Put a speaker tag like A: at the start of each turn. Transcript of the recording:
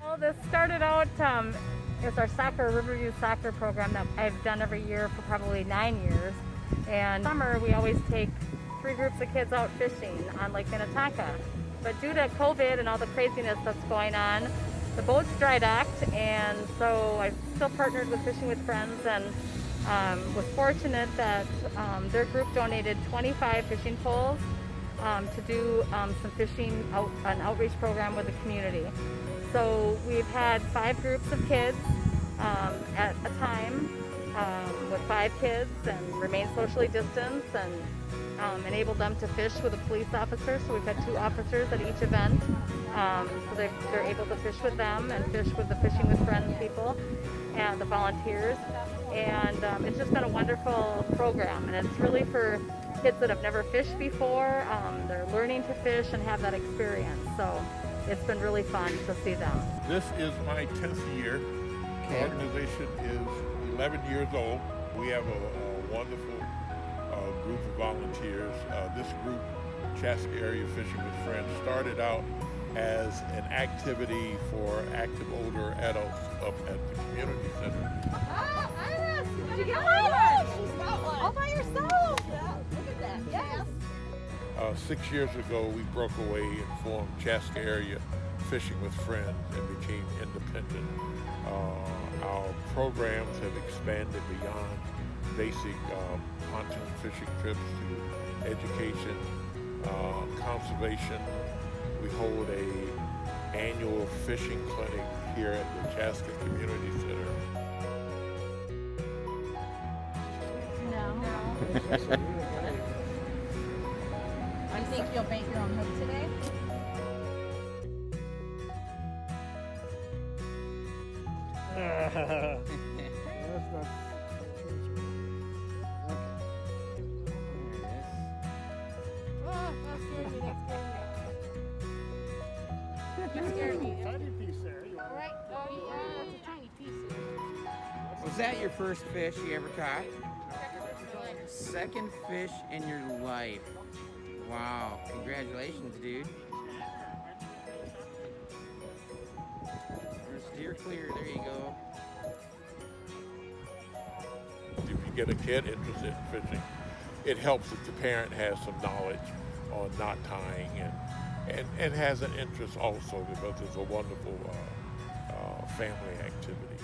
A: Well, this started out as our Riverview soccer program that I've done every year for probably 9 years. And summer, we always take 3 groups of kids out fishing on Lake Minnetonka. But due to COVID and all the craziness that's going on, the boats dry docked, and so I still partnered with Fishing with Friends, and was fortunate that their group donated 25 fishing poles to do some an outreach program with the community. So we've had 5 groups of kids at a time with 5 kids, and remain socially distanced, and enable them to fish with a police officer. So we've had 2 officers at each event. So they're able to fish with them and fish with the Fishing with Friends people and the volunteers. And it's just been a wonderful program, and it's really for kids that have never fished before. They're learning to fish and have that experience. So it's been really fun to see them.
B: This is my 10th year. The organization is 11 years old. We have a wonderful group of volunteers. This group, Chaska Area Fishing with Friends, started out as an activity for active older adults up at the community center.
C: Ah, Iris! Did you get one? She's got one. All by yourself. Yeah, look at that. Yes.
B: 6 years ago, we broke away and formed Chaska Area Fishing with Friends and became independent. Our programs have expanded beyond basic pontoon fishing trips to education, conservation. We hold a annual fishing clinic here at the Chaska Community Center.
C: No. I think you'll bait your own hook today.
D: You scared me. Tiny piece there.
C: Right? Oh yeah, it's a tiny piece.
E: Was that your first fish you ever caught? Second fish in your life. Wow. Congratulations, dude. Steer clear. There you go.
B: If you get a kid interested in fishing, it helps if the parent has some knowledge on knot tying and has an interest also, because it's a wonderful family activity.